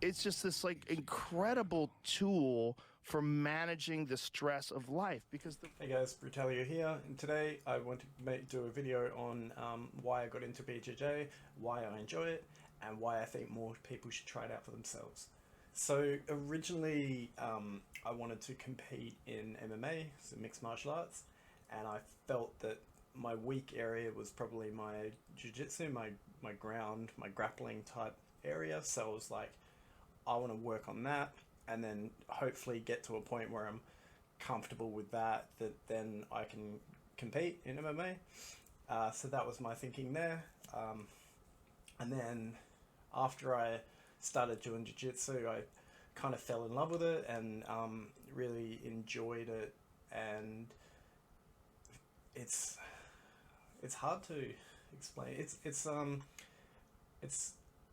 it's just this like incredible tool for managing the stress of life because Hey guys, Brutalio here, and today I want to do a video on why I got into BJJ, why I enjoy it, and why I think more people should try it out for themselves. So originally, I wanted to compete in MMA, so mixed martial arts, and I felt that my weak area was probably my jiu-jitsu, my ground, my grappling type area. So I was like, I want to work on that, and then hopefully get to a point where I'm comfortable with that, then I can compete in MMA. So that was my thinking there. And then after I started doing jiu-jitsu, I kind of fell in love with it and really enjoyed it. And it's hard to explain. It's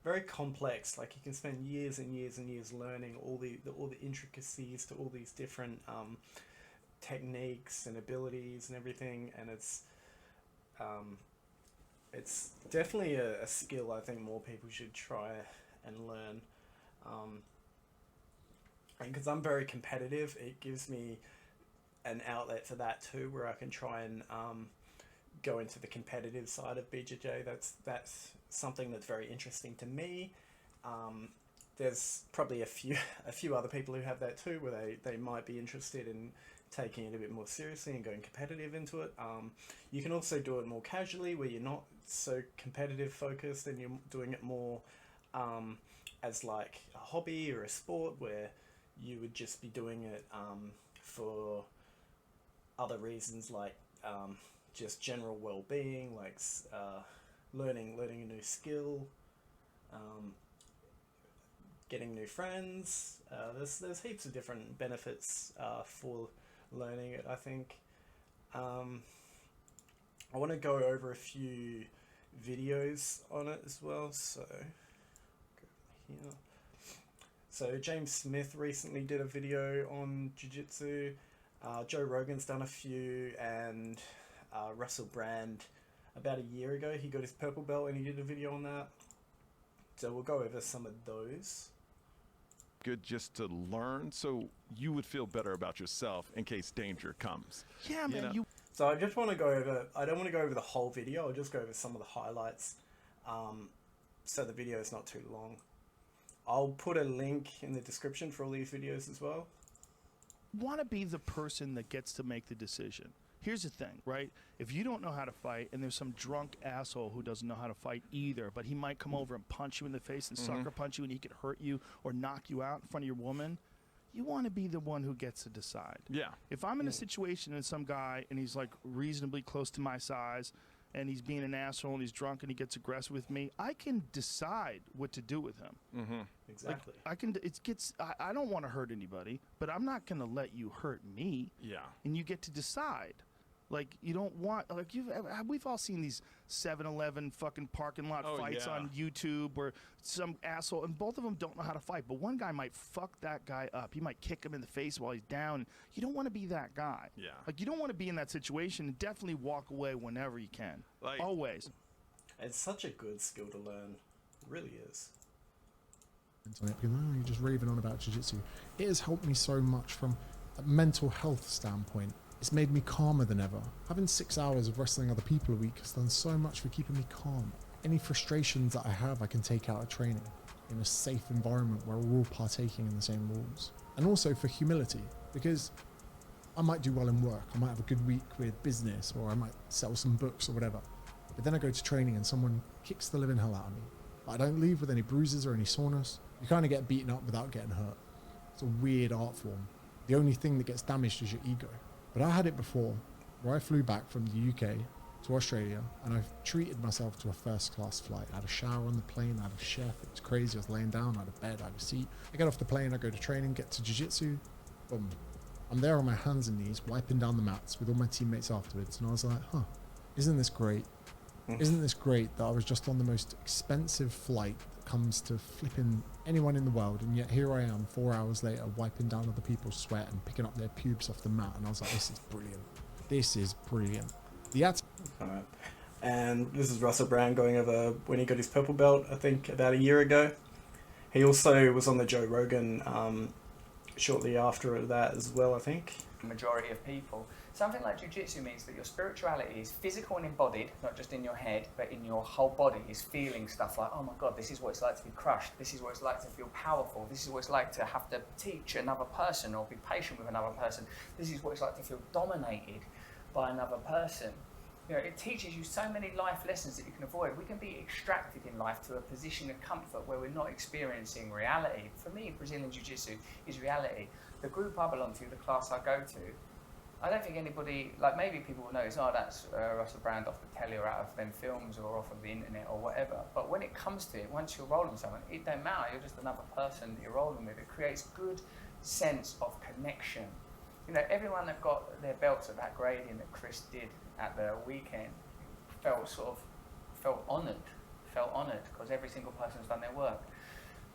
very complex. Like you can spend years and years and years learning all the intricacies to all these different techniques and abilities and everything, and it's definitely a skill I think more people should try and learn. And because I'm very competitive, it gives me an outlet for that too, where I can try and go into the competitive side of BJJ. That's something that's very interesting to me. There's probably a few other people who have that too, where they might be interested in taking it a bit more seriously and going competitive into it. You can also do it more casually, where you're not so competitive focused and you're doing it more as like a hobby or a sport, where you would just be doing it for other reasons, like just general well-being, like learning a new skill, getting new friends. There's heaps of different benefits for learning it, I think. I want to go over a few videos on it as well. So go here. So James Smith recently did a video on jiu-jitsu. Joe Rogan's done a few, and Russell Brand about a year ago, he got his purple belt and he did a video on that. So we'll go over some of those. Good just to learn, so you would feel better about yourself in case danger comes. yeah, man, So I just want to go over, I don't want to go over the whole video, I'll just go over some of the highlights, so the video is not too long. I'll put a link in the description for all these videos as well. want to be the person that gets to make the decision. Here's the thing, right? If you don't know how to fight and there's some drunk asshole who doesn't know how to fight either, but he might come over and punch you in the face and sucker punch you and he could hurt you or knock you out in front of your woman, you want to be the one who gets to decide. Yeah. If I'm in a situation and some guy and he's like reasonably close to my size and he's being an asshole and he's drunk and he gets aggressive with me, I can decide what to do with him. Exactly. Like, I don't want to hurt anybody, but I'm not going to let you hurt me. Yeah. And you get to decide. Like, you don't want, like, we've all seen these 7-Eleven fucking parking lot fights on YouTube where some asshole, and both of them don't know how to fight, but one guy might fuck that guy up. He might kick him in the face while he's down. You don't want to be that guy. Yeah. Like, you don't want to be in that situation, and definitely walk away whenever you can. Like, always. It's such a good skill to learn. It really is. You're just raving on about jiu-jitsu. It has helped me so much from a mental health standpoint. It's made me calmer than ever. Having 6 hours of wrestling other people a week has done so much for keeping me calm. Any frustrations that I have, I can take out of training in a safe environment where we're all partaking in the same rules. And also for humility, because I might do well in work, I might have a good week with business, or I might sell some books or whatever. But then I go to training and someone kicks the living hell out of me. But I don't leave with any bruises or any soreness. You kind of get beaten up without getting hurt. It's a weird art form. The only thing that gets damaged is your ego. But I had it before, where I flew back from the UK to Australia, and I treated myself to a first-class flight. I had a shower on the plane, I had a chef, it was crazy. I was laying down, I had a bed, I had a seat. I get off the plane, I go to training, get to jiu-jitsu, boom. I'm there on my hands and knees, wiping down the mats with all my teammates afterwards, and I was like, huh, isn't this great? Isn't this great that I was just on the most expensive flight that comes to flipping anyone in the world, and yet here I am 4 hours later wiping down other people's sweat and picking up their pubes off the mat, and I was like, this is brilliant. This is brilliant. Alright. And this is Russell Brand going over when he got his purple belt, I think about a year ago. He also was on the Joe Rogan shortly after that as well, I think. Majority of people. Something like jiu-jitsu means that your spirituality is physical and embodied, not just in your head, but in your whole body, is feeling stuff like, oh my God, this is what it's like to be crushed, this is what it's like to feel powerful, this is what it's like to have to teach another person or be patient with another person, this is what it's like to feel dominated by another person. You know, it teaches you so many life lessons that you can avoid. We can be extracted in life to a position of comfort where we're not experiencing reality. For me, Brazilian Jiu-Jitsu is reality. The group I belong to, the class I go to, I don't think anybody, like maybe people will notice, oh, that's Russell Brand off the telly or out of them films or off of the internet or whatever. But when it comes to it, once you're rolling with someone, it don't matter. You're just another person that you're rolling with. It creates good sense of connection. You know, everyone that got their belts at that grading that Chris did at the weekend felt honoured because every single person's done their work.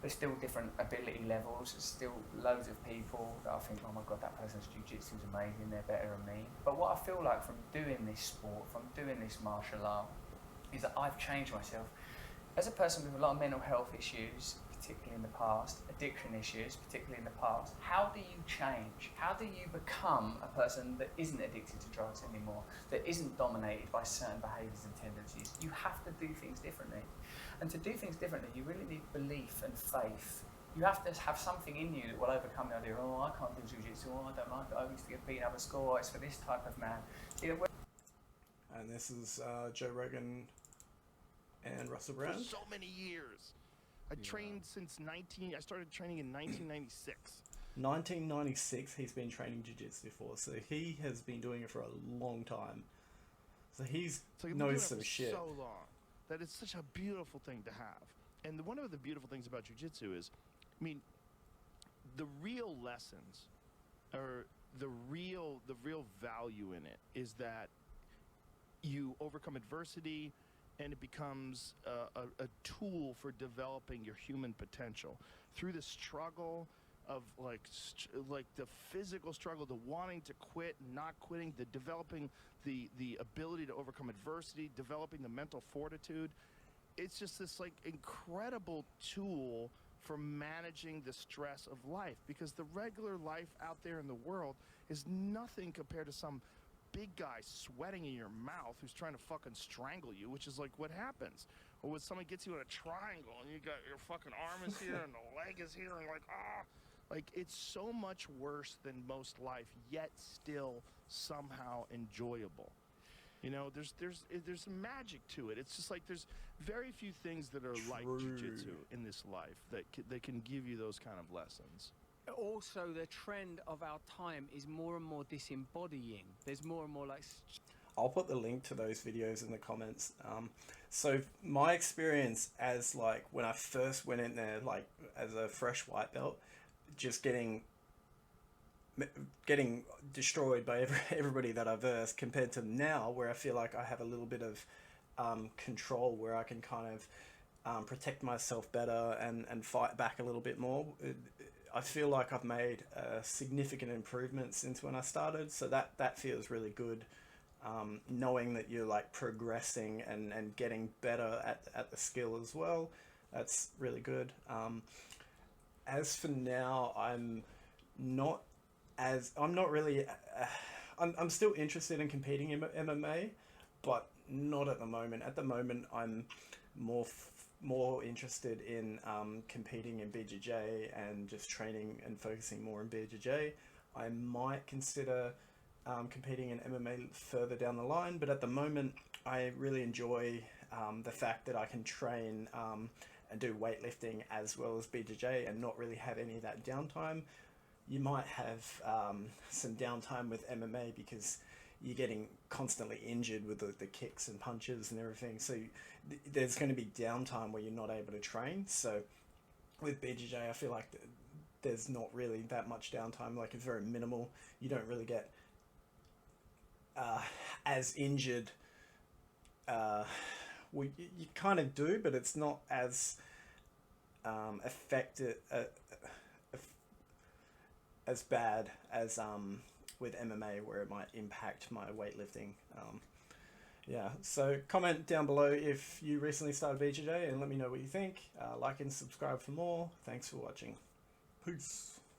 There's still different ability levels. There's still loads of people that I think, oh my God, that person's jiu-jitsu is amazing, they're better than me. But what I feel like from doing this sport, from doing this martial art, is that I've changed myself. As a person with a lot of mental health issues, particularly in the past, addiction issues, particularly in the past, how do you change? How do you become a person that isn't addicted to drugs anymore, that isn't dominated by certain behaviours and tendencies? You have to do things differently. And to do things differently, you really need belief and faith. You have to have something in you that will overcome the idea, oh, I can't do jiu-jitsu, oh, I don't like it, I used to get beaten up at school, it's for this type of man. You know, And this is Joe Rogan and Russell Brand. For so many years. I started training in 1996. 1996 he's been training jiu-jitsu for, so he has been doing it for a long time. So he's knows some shit. So long that it's such a beautiful thing to have. And one of the beautiful things about jiu-jitsu is, I mean, the real lessons or the real value in it is that you overcome adversity and it becomes a tool for developing your human potential through the struggle of like the physical struggle, the wanting to quit, not quitting, the developing the ability to overcome adversity, developing the mental fortitude. It's just this like incredible tool for managing the stress of life, because the regular life out there in the world is nothing compared to some big guy sweating in your mouth who's trying to fucking strangle you, which is like what happens. Or when someone gets you in a triangle and you got your fucking arm is here and the leg is here and like, ah. Like, it's so much worse than most life, yet still somehow enjoyable. You know, there's some magic to it. It's just like there's very few things that are like jiu-jitsu in this life that can give you those kind of lessons. Also, the trend of our time is more and more disembodying. There's more and more like... I'll put the link to those videos in the comments. So my experience as like when I first went in there, like as a fresh white belt, just getting destroyed by everybody that I versed, compared to now where I feel like I have a little bit of control, where I can kind of protect myself better and fight back a little bit more. I feel like I've made significant improvements since when I started, so that feels really good. Knowing that you're like progressing and getting better at the skill as well, that's really good. As for now, I'm not really. I'm still interested in competing in MMA, but not at the moment. At the moment, I'm more interested in competing in BJJ and just training and focusing more on BJJ. I might consider competing in MMA further down the line, but at the moment, I really enjoy the fact that I can train and do weightlifting as well as BJJ and not really have any of that downtime. You might have some downtime with MMA because you're getting constantly injured with the kicks and punches and everything, so there's going to be downtime where you're not able to train. So with BJJ, I feel like there's not really that much downtime, like it's very minimal. You don't really get as injured. Well, you kind of do, but it's not as affected as bad as with MMA, where it might impact my weightlifting. Yeah, so comment down below if you recently started BJJ and let me know what you think. Like and subscribe for more. Thanks for watching. Peace.